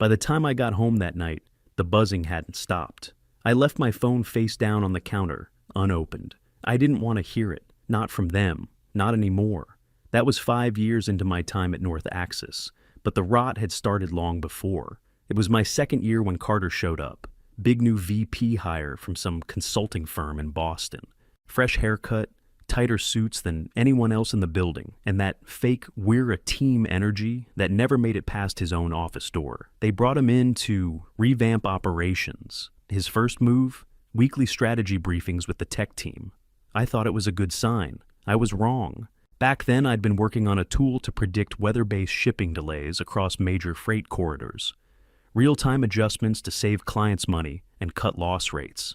By the time I got home that night, the buzzing hadn't stopped. I left my phone face down on the counter, unopened. I didn't want to hear it, not from them, not anymore. That was 5 years into my time at North Axis, but the rot had started long before. It was my second year when Carter showed up. Big new VP hire from some consulting firm in Boston. Fresh haircut, tighter suits than anyone else in the building, and that fake we're a team energy that never made it past his own office door. They brought him in to revamp operations. His first move, weekly strategy briefings with the tech team. I thought it was a good sign. I was wrong. Back then, I'd been working on a tool to predict weather-based shipping delays across major freight corridors. Real-time adjustments to save clients money and cut loss rates.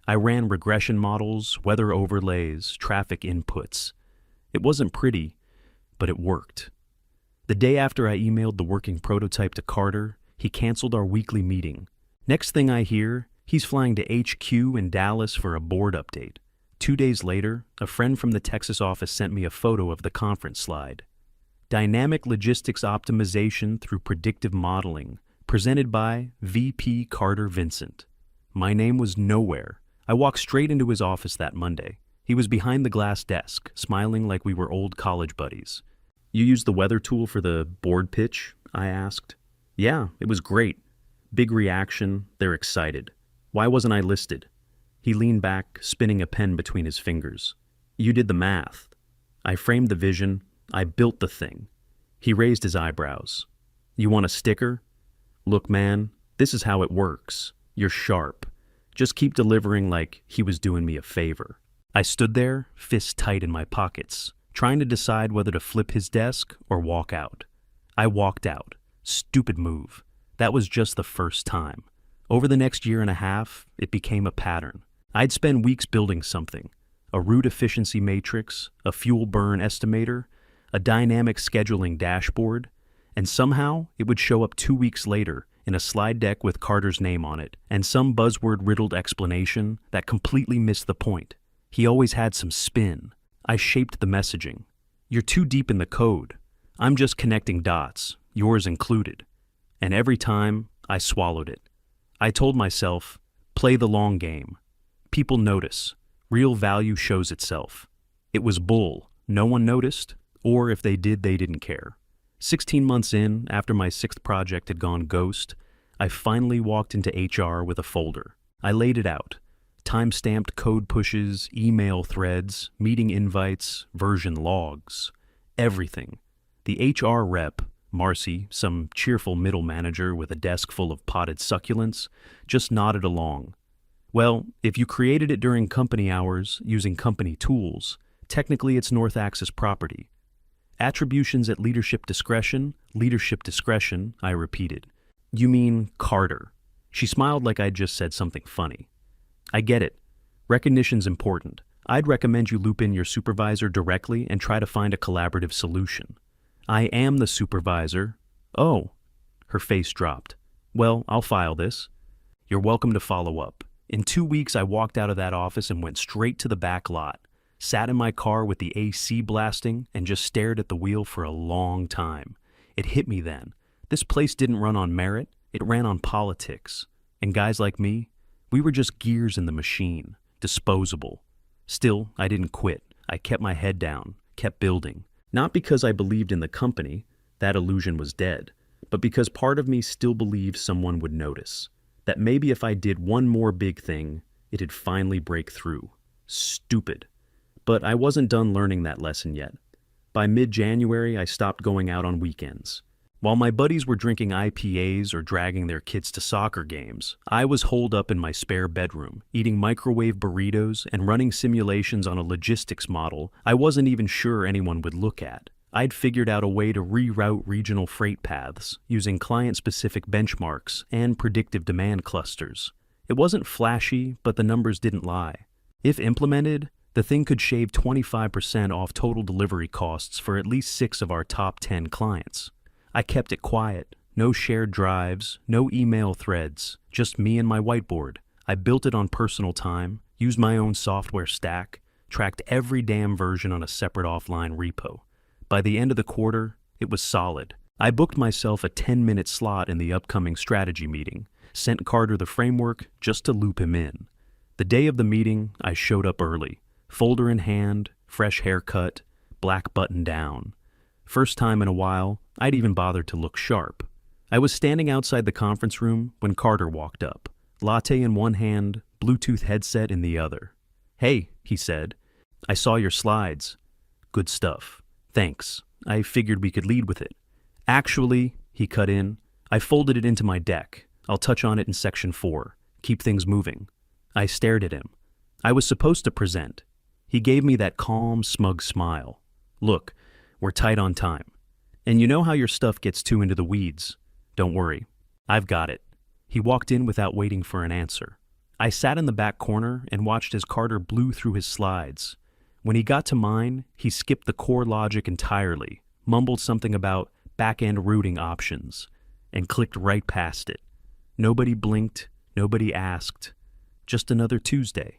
I ran regression models, weather overlays, traffic inputs. It wasn't pretty, but it worked. The day after I emailed the working prototype to Carter, he canceled our weekly meeting. Next thing I hear, he's flying to HQ in Dallas for a board update. 2 days later, a friend from the Texas office sent me a photo of the conference slide. Dynamic Logistics Optimization through Predictive Modeling, presented by VP Carter Vincent. My name was nowhere. I walked straight into his office that Monday. He was behind the glass desk, smiling like we were old college buddies. "You used the weather tool for the board pitch?" I asked. "Yeah, it was great. Big reaction, they're excited. Why wasn't I listed?" He leaned back, spinning a pen between his fingers. "You did the math. I framed the vision. I built the thing." He raised his eyebrows. "You want a sticker? Look, man, this is how it works. You're sharp. Just keep delivering." Like he was doing me a favor. I stood there, fists tight in my pockets, trying to decide whether to flip his desk or walk out. I walked out. Stupid move. That was just the first time. Over the next year and a half, it became a pattern. I'd spend weeks building something. A route efficiency matrix, a fuel burn estimator, a dynamic scheduling dashboard, and somehow it would show up 2 weeks later in a slide deck with Carter's name on it and some buzzword-riddled explanation that completely missed the point. He always had some spin. I shaped the messaging. "You're too deep in the code. I'm just connecting dots, yours included." And every time, I swallowed it. I told myself, play the long game. People notice. Real value shows itself. It was bull. No one noticed, or if they did, they didn't care. 16 months in, after my 6th project had gone ghost, I finally walked into HR with a folder. I laid it out. Time-stamped code pushes, email threads, meeting invites, version logs. Everything. The HR rep, Marcy, some cheerful middle manager with a desk full of potted succulents, just nodded along. "Well, if you created it during company hours using company tools, technically it's North Axis property. Attributions at leadership discretion, I repeated. "You mean Carter." She smiled like I'd just said something funny. "I get it. Recognition's important. I'd recommend you loop in your supervisor directly and try to find a collaborative solution." "I am the supervisor." "Oh." Her face dropped. "Well, I'll file this." "You're welcome to follow up." In 2 weeks, I walked out of that office and went straight to the back lot, sat in my car with the AC blasting, and just stared at the wheel for a long time. It hit me then. This place didn't run on merit, it ran on politics. And guys like me, we were just gears in the machine, disposable. Still, I didn't quit. I kept my head down, kept building. Not because I believed in the company, that illusion was dead, but because part of me still believed someone would notice. That maybe if I did one more big thing, it'd finally break through. Stupid. But I wasn't done learning that lesson yet. By mid-January, I stopped going out on weekends. While my buddies were drinking IPAs or dragging their kids to soccer games, I was holed up in my spare bedroom, eating microwave burritos and running simulations on a logistics model I wasn't even sure anyone would look at. I'd figured out a way to reroute regional freight paths using client-specific benchmarks and predictive demand clusters. It wasn't flashy, but the numbers didn't lie. If implemented, the thing could shave 25% off total delivery costs for at least 6 of our top 10 clients. I kept it quiet. No shared drives, no email threads, just me and my whiteboard. I built it on personal time, used my own software stack, tracked every damn version on a separate offline repo. By the end of the quarter, it was solid. I booked myself a 10-minute slot in the upcoming strategy meeting, sent Carter the framework just to loop him in. The day of the meeting, I showed up early, folder in hand, fresh haircut, black button down. First time in a while, I'd even bothered to look sharp. I was standing outside the conference room when Carter walked up, latte in one hand, Bluetooth headset in the other. "Hey," he said, "I saw your slides. Good stuff. Thanks. I figured we could lead with it. Actually," he cut in, "I folded it into my deck. I'll touch on it in section 4. Keep things moving." I stared at him. I was supposed to present. He gave me that calm, smug smile. "Look, we're tight on time. And you know how your stuff gets too into the weeds. Don't worry. I've got it." He walked in without waiting for an answer. I sat in the back corner and watched as Carter blew through his slides. When he got to mine, he skipped the core logic entirely, mumbled something about back-end routing options, and clicked right past it. Nobody blinked, nobody asked. Just another Tuesday.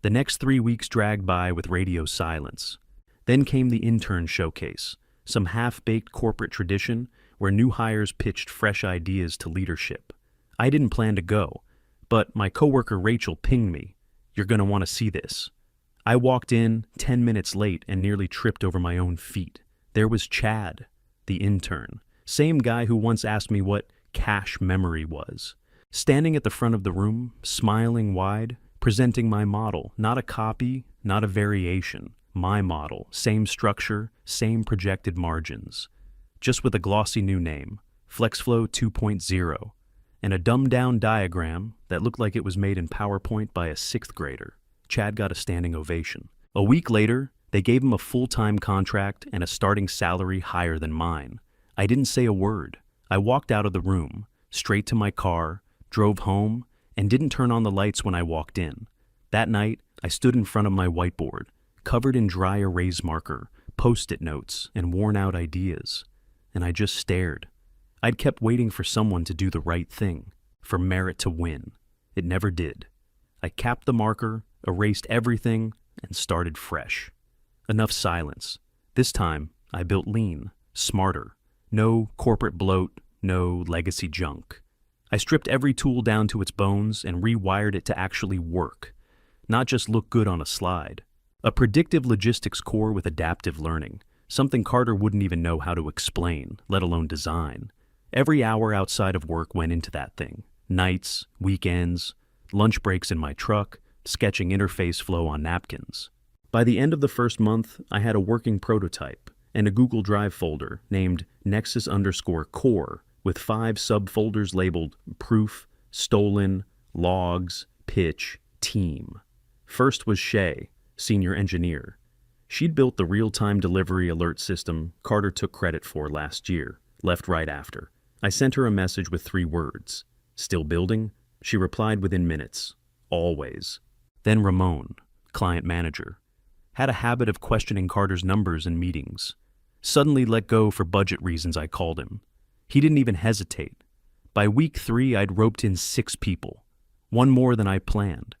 The next 3 weeks dragged by with radio silence. Then came the intern showcase, some half-baked corporate tradition where new hires pitched fresh ideas to leadership. I didn't plan to go, but my coworker Rachel pinged me. "You're going to want to see this." I walked in 10 minutes late and nearly tripped over my own feet. There was Chad, the intern, same guy who once asked me what cache memory was. Standing at the front of the room, smiling wide, presenting my model, not a copy, not a variation. My model, same structure, same projected margins. Just with a glossy new name, FlexFlow 2.0, and a dumbed-down diagram that looked like it was made in PowerPoint by a 6th grader. Chad got a standing ovation. A week later, they gave him a full-time contract and a starting salary higher than mine. I didn't say a word. I walked out of the room, straight to my car, drove home, and didn't turn on the lights when I walked in. That night, I stood in front of my whiteboard, covered in dry erase marker, Post-it notes, and worn-out ideas. And I just stared. I'd kept waiting for someone to do the right thing, for merit to win. It never did. I capped the marker, erased everything, and started fresh. Enough silence. This time, I built lean, smarter. No corporate bloat, no legacy junk. I stripped every tool down to its bones and rewired it to actually work, not just look good on a slide. A predictive logistics core with adaptive learning, something Carter wouldn't even know how to explain, let alone design. Every hour outside of work went into that thing. Nights, weekends, lunch breaks in my truck, sketching interface flow on napkins. By the end of the first month, I had a working prototype and a Google Drive folder named Nexus_core with 5 subfolders labeled Proof, Stolen, Logs, Pitch, Team. First was Shay, senior engineer. She'd built the real-time delivery alert system Carter took credit for last year, left right after. I sent her a message with 3 words. "Still building?" She replied within minutes. Always. Then Ramon, client manager, had a habit of questioning Carter's numbers in meetings. Suddenly let go for budget reasons, I called him. He didn't even hesitate. By week 3, I'd roped in 6 people, one more than I planned.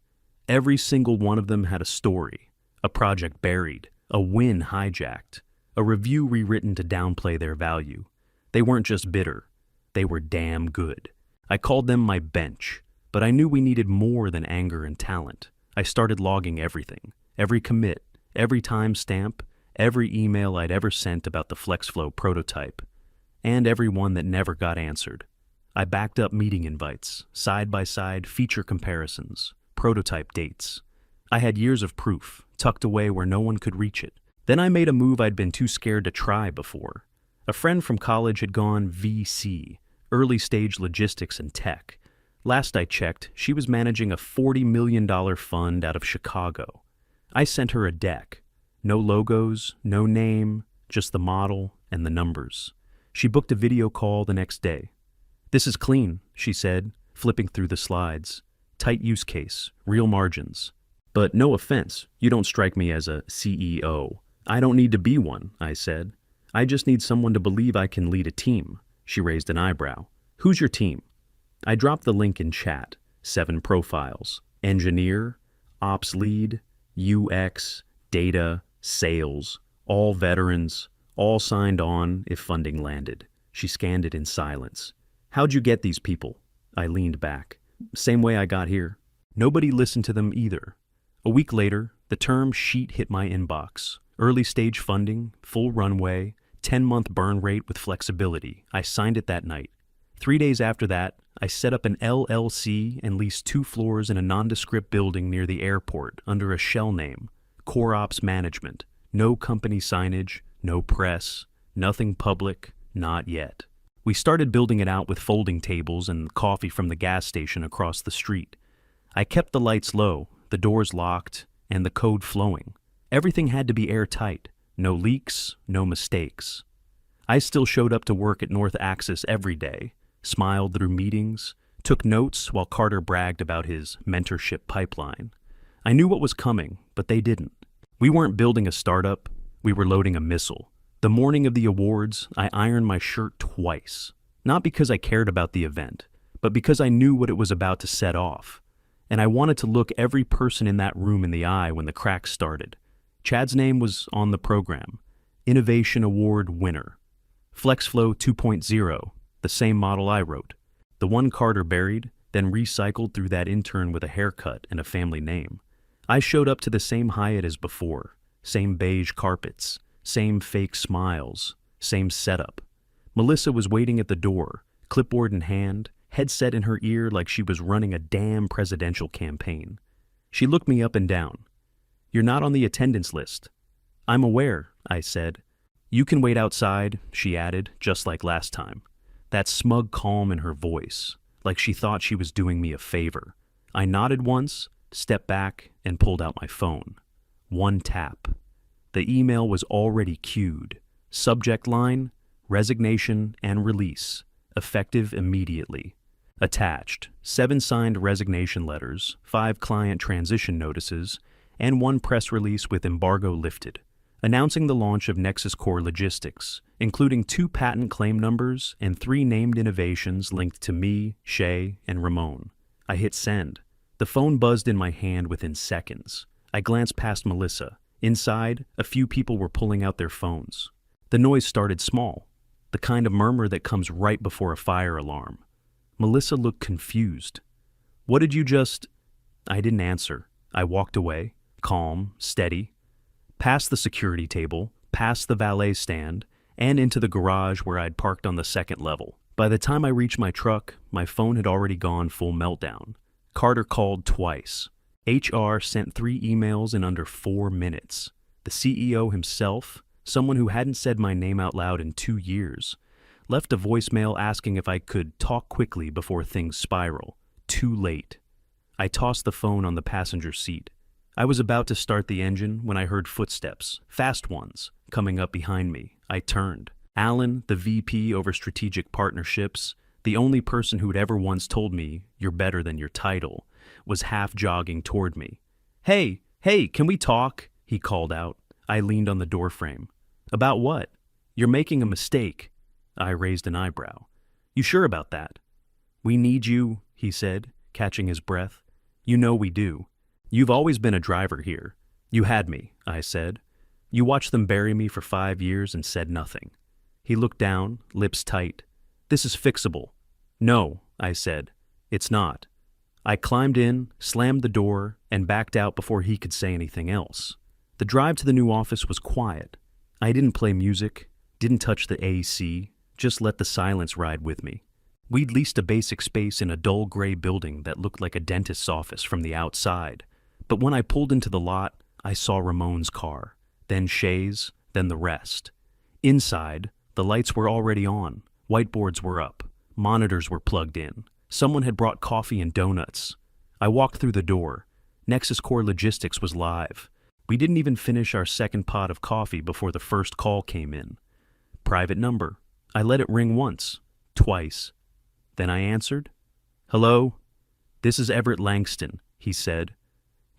Every single one of them had a story, a project buried, a win hijacked, a review rewritten to downplay their value. They weren't just bitter, they were damn good. I called them my bench, but I knew we needed more than anger and talent. I started logging everything, every commit, every timestamp, every email I'd ever sent about the FlexFlow prototype, and every one that never got answered. I backed up meeting invites, side-by-side feature comparisons, prototype dates. I had years of proof, tucked away where no one could reach it. Then I made a move I'd been too scared to try before. A friend from college had gone VC, early-stage logistics and tech. Last I checked, she was managing a $40 million fund out of Chicago. I sent her a deck. No logos, no name, just the model and the numbers. She booked a video call the next day. "This is clean," she said, flipping through the slides. "Tight use case, real margins. But no offense, you don't strike me as a CEO. I don't need to be one," I said. "I just need someone to believe I can lead a team." She raised an eyebrow. "Who's your team?" I dropped the link in chat. 7 profiles. Engineer, ops lead, UX, data, sales, all veterans, all signed on if funding landed. She scanned it in silence. How'd you get these people? I leaned back. Same way I got here. Nobody listened to them either. A week later, the term sheet hit my inbox. Early stage funding, full runway, 10-month burn rate with flexibility. I signed it that night. 3 days after that, I set up an LLC and leased 2 floors in a nondescript building near the airport under a shell name, Core Ops Management. No company signage, no press, nothing public, not yet. We started building it out with folding tables and coffee from the gas station across the street. I kept the lights low, the doors locked, and the code flowing. Everything had to be airtight. No leaks, no mistakes. I still showed up to work at North Axis every day, smiled through meetings, took notes while Carter bragged about his mentorship pipeline. I knew what was coming, but they didn't. We weren't building a startup, we were loading a missile. The morning of the awards, I ironed my shirt twice. Not because I cared about the event, but because I knew what it was about to set off. And I wanted to look every person in that room in the eye when the cracks started. Chad's name was on the program. Innovation Award winner. FlexFlow 2.0, the same model I wrote. The one Carter buried, then recycled through that intern with a haircut and a family name. I showed up to the same Hyatt as before. Same beige carpets. Same fake smiles. Same setup. Melissa was waiting at the door, clipboard in hand, headset in her ear like she was running a damn presidential campaign. She looked me up and down. You're not on the attendance list. I'm aware, I said. You can wait outside, she added, just like last time. That smug calm in her voice, like she thought she was doing me a favor. I nodded once, stepped back, and pulled out my phone. One tap. The email was already queued. Subject line, resignation and release, effective immediately. Attached, 7 signed resignation letters, 5 client transition notices, and 1 press release with embargo lifted, announcing the launch of Nexus Core Logistics, including 2 patent claim numbers and 3 named innovations linked to me, Shay, and Ramon. I hit send. The phone buzzed in my hand within seconds. I glanced past Melissa. Inside, a few people were pulling out their phones. The noise started small, the kind of murmur that comes right before a fire alarm. Melissa looked confused. What did you just... I didn't answer. I walked away, calm, steady, past the security table, past the valet stand, and into the garage where I'd parked on the 2nd level. By the time I reached my truck, my phone had already gone full meltdown. Carter called twice. HR sent 3 emails in under 4 minutes. The CEO himself, someone who hadn't said my name out loud in 2 years, left a voicemail asking if I could talk quickly before things spiral. Too late. I tossed the phone on the passenger seat. I was about to start the engine when I heard footsteps, fast ones, coming up behind me. I turned. Alan, the VP over strategic partnerships, the only person who'd ever once told me, "You're better than your title," was half jogging toward me. Hey, can we talk?" he called out. I leaned on the doorframe. About what? You're making a mistake. I raised an eyebrow. You sure about that? We need you, he said, catching his breath. You know we do. You've always been a driver here. You had me, I said. You watched them bury me for 5 years and said nothing. He looked down, lips tight. This is fixable. No, I said. It's not. I climbed in, slammed the door, and backed out before he could say anything else. The drive to the new office was quiet. I didn't play music, didn't touch the AC, just let the silence ride with me. We'd leased a basic space in a dull gray building that looked like a dentist's office from the outside. But when I pulled into the lot, I saw Ramon's car, then Shay's, then the rest. Inside, the lights were already on, whiteboards were up, monitors were plugged in. Someone had brought coffee and donuts. I walked through the door. Nexus Core Logistics was live. We didn't even finish our 2nd pot of coffee before the first call came in. Private number. I let it ring once, twice. Then I answered. Hello? This is Everett Langston, he said.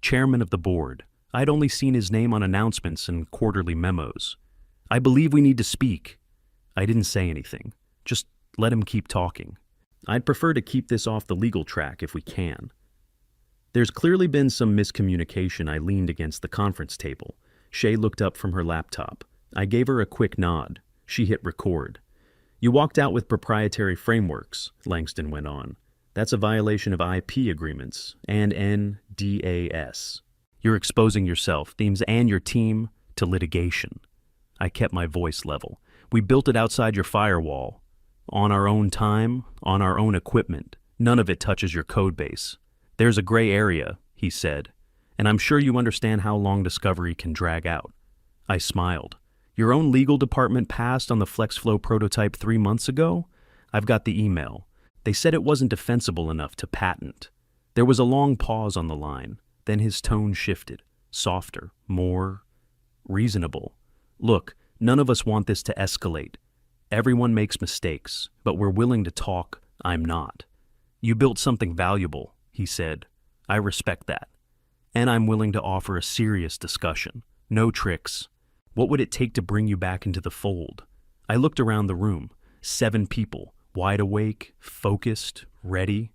Chairman of the board. I'd only seen his name on announcements and quarterly memos. I believe we need to speak. I didn't say anything. Just let him keep talking. I'd prefer to keep this off the legal track if we can. There's clearly been some miscommunication. I leaned against the conference table. Shay looked up from her laptop. I gave her a quick nod. She hit record. You walked out with proprietary frameworks, Langston went on. That's a violation of IP agreements and NDAS. You're exposing yourself, teams, and your team to litigation. I kept my voice level. We built it outside your firewall. On our own time, on our own equipment. None of it touches your code base. There's a gray area, he said, and I'm sure you understand how long discovery can drag out. I smiled. Your own legal department passed on the FlexFlow prototype 3 months ago? I've got the email. They said it wasn't defensible enough to patent. There was a long pause on the line. Then his tone shifted, softer, more reasonable. Look, none of us want this to escalate. Everyone makes mistakes, but we're willing to talk. I'm not. You built something valuable, he said. I respect that. And I'm willing to offer a serious discussion. No tricks. What would it take to bring you back into the fold? I looked around the room. 7 people, wide awake, focused, ready.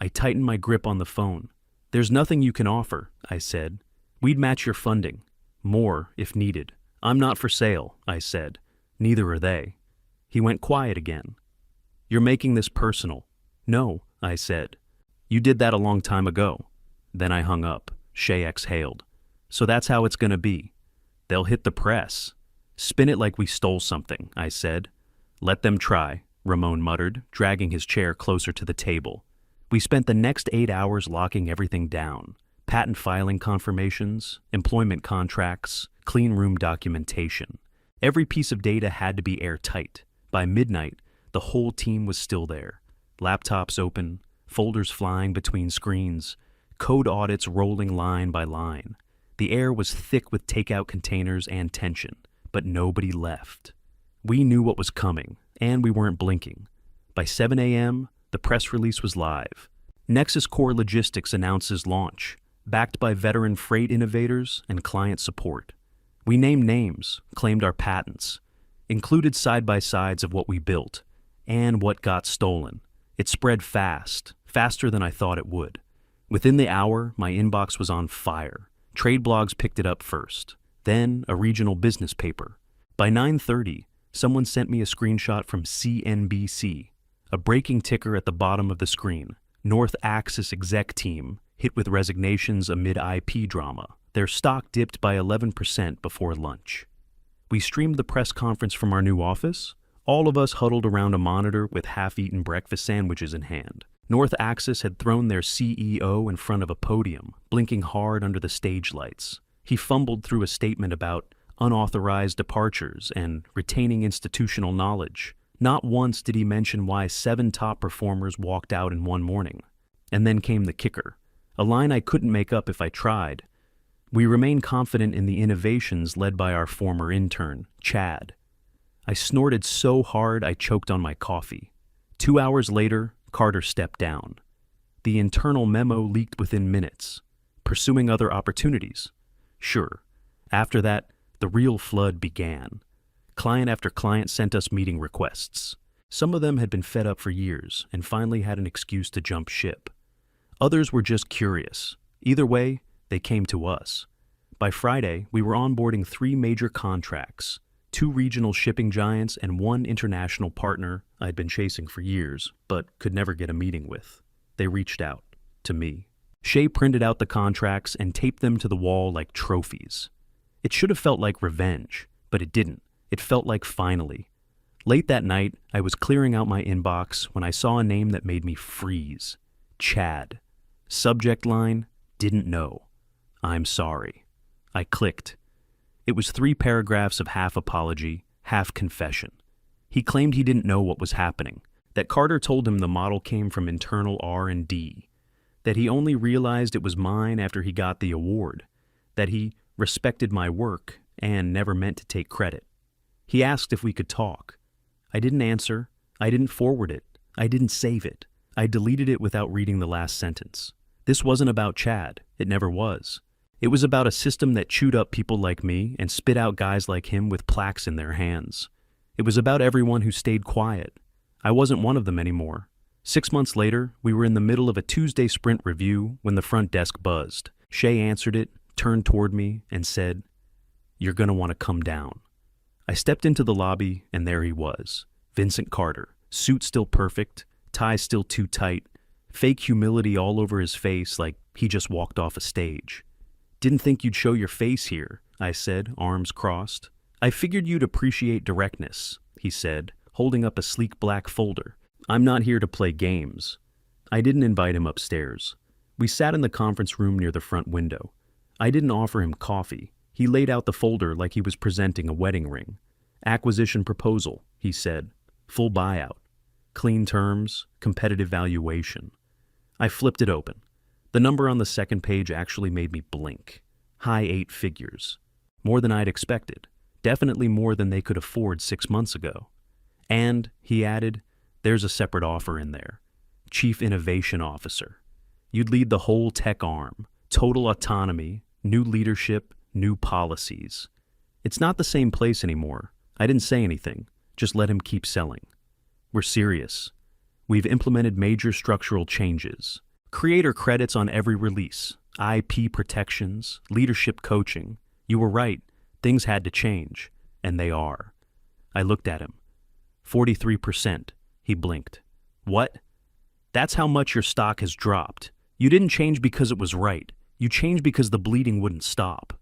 I tightened my grip on the phone. There's nothing you can offer, I said. We'd match your funding. More, if needed. I'm not for sale, I said. Neither are they. He went quiet again. You're making this personal. No, I said. You did that a long time ago. Then I hung up. Shay exhaled. So that's how it's gonna be. They'll hit the press. Spin it like we stole something, I said. Let them try, Ramon muttered, dragging his chair closer to the table. We spent the next 8 hours locking everything down. Patent filing confirmations, employment contracts, clean room documentation. Every piece of data had to be airtight. By midnight, the whole team was still there. Laptops open, folders flying between screens, code audits rolling line by line. The air was thick with takeout containers and tension, but nobody left. We knew what was coming, and we weren't blinking. By 7 a.m., the press release was live. Nexus Core Logistics announces launch, backed by veteran freight innovators and client support. We named names, claimed our patents, included side-by-sides of what we built, and what got stolen. It spread fast, faster than I thought it would. Within the hour, my inbox was on fire. Trade blogs picked it up first, then a regional business paper. By 9:30, someone sent me a screenshot from CNBC, a breaking ticker at the bottom of the screen. North Axis exec team hit with resignations amid IP drama. Their stock dipped by 11% before lunch. We streamed the press conference from our new office, all of us huddled around a monitor with half-eaten breakfast sandwiches in hand. North Axis had thrown their CEO in front of a podium, blinking hard under the stage lights. He fumbled through a statement about unauthorized departures and retaining institutional knowledge. Not once did he mention why 7 top performers walked out in one morning. And then came the kicker, a line I couldn't make up if I tried. We remain confident in the innovations led by our former intern, Chad. I snorted so hard I choked on my coffee. 2 hours later, Carter stepped down. The internal memo leaked within minutes. Pursuing other opportunities? Sure. After that, the real flood began. Client after client sent us meeting requests. Some of them had been fed up for years and finally had an excuse to jump ship. Others were just curious. Either way, they came to us. By Friday, we were onboarding 3 major contracts, 2 regional shipping giants and 1 international partner I'd been chasing for years, but could never get a meeting with. They reached out to me. Shay printed out the contracts and taped them to the wall like trophies. It should have felt like revenge, but it didn't. It felt like finally. Late that night, I was clearing out my inbox when I saw a name that made me freeze. Chad. Subject line, didn't know. I'm sorry. I clicked. It was 3 paragraphs of half apology, half confession. He claimed he didn't know what was happening, that Carter told him the model came from internal R&D, that he only realized it was mine after he got the award, that he respected my work and never meant to take credit. He asked if we could talk. I didn't answer. I didn't forward it. I didn't save it. I deleted it without reading the last sentence. This wasn't about Chad. It never was. It was about a system that chewed up people like me and spit out guys like him with plaques in their hands. It was about everyone who stayed quiet. I wasn't one of them anymore. 6 months later, we were in the middle of a Tuesday sprint review when the front desk buzzed. Shay answered it, turned toward me, and said, "You're going to want to come down." I stepped into the lobby, and there he was, Vincent Carter, suit still perfect, tie still too tight, fake humility all over his face like he just walked off a stage. Didn't think you'd show your face here, I said, arms crossed. I figured you'd appreciate directness, he said, holding up a sleek black folder. I'm not here to play games. I didn't invite him upstairs. We sat in the conference room near the front window. I didn't offer him coffee. He laid out the folder like he was presenting a wedding ring. Acquisition proposal, he said. Full buyout. Clean terms, competitive valuation. I flipped it open. The number on the second page actually made me blink. High 8 figures. More than I'd expected. Definitely more than they could afford 6 months ago. And, he added, there's a separate offer in there. Chief Innovation Officer. You'd lead the whole tech arm. Total autonomy, new leadership, new policies. It's not the same place anymore. I didn't say anything. Just let him keep selling. We're serious. We've implemented major structural changes. Creator credits on every release. IP protections, leadership coaching. You were right. Things had to change. And they are. I looked at him. 43%. He blinked. What? That's how much your stock has dropped. You didn't change because it was right. You changed because the bleeding wouldn't stop.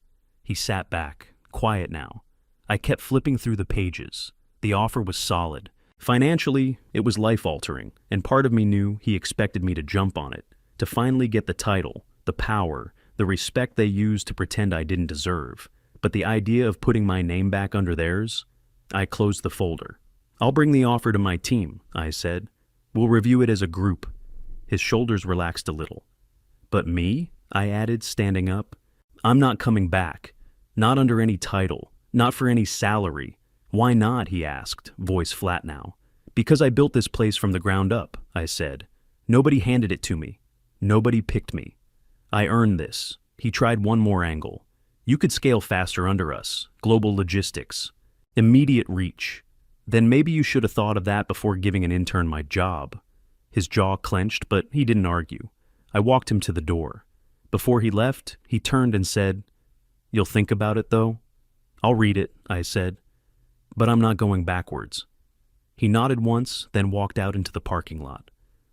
He sat back, quiet now. I kept flipping through the pages. The offer was solid. Financially, it was life-altering, and part of me knew he expected me to jump on it, to finally get the title, the power, the respect they used to pretend I didn't deserve. But the idea of putting my name back under theirs? I closed the folder. I'll bring the offer to my team, I said. We'll review it as a group. His shoulders relaxed a little. But me? I added, standing up. I'm not coming back. Not under any title. Not for any salary. Why not? He asked, voice flat now. Because I built this place from the ground up, I said. Nobody handed it to me. Nobody picked me. I earned this. He tried one more angle. You could scale faster under us. Global logistics. Immediate reach. Then maybe you should have thought of that before giving an intern my job. His jaw clenched, but he didn't argue. I walked him to the door. Before he left, he turned and said, You'll think about it, though? I'll read it, I said. But I'm not going backwards. He nodded once, then walked out into the parking lot.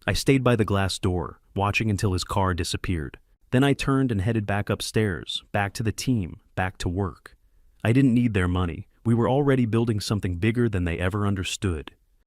I stayed by the glass door, watching until his car disappeared. Then I turned and headed back upstairs, back to the team, back to work. I didn't need their money. We were already building something bigger than they ever understood.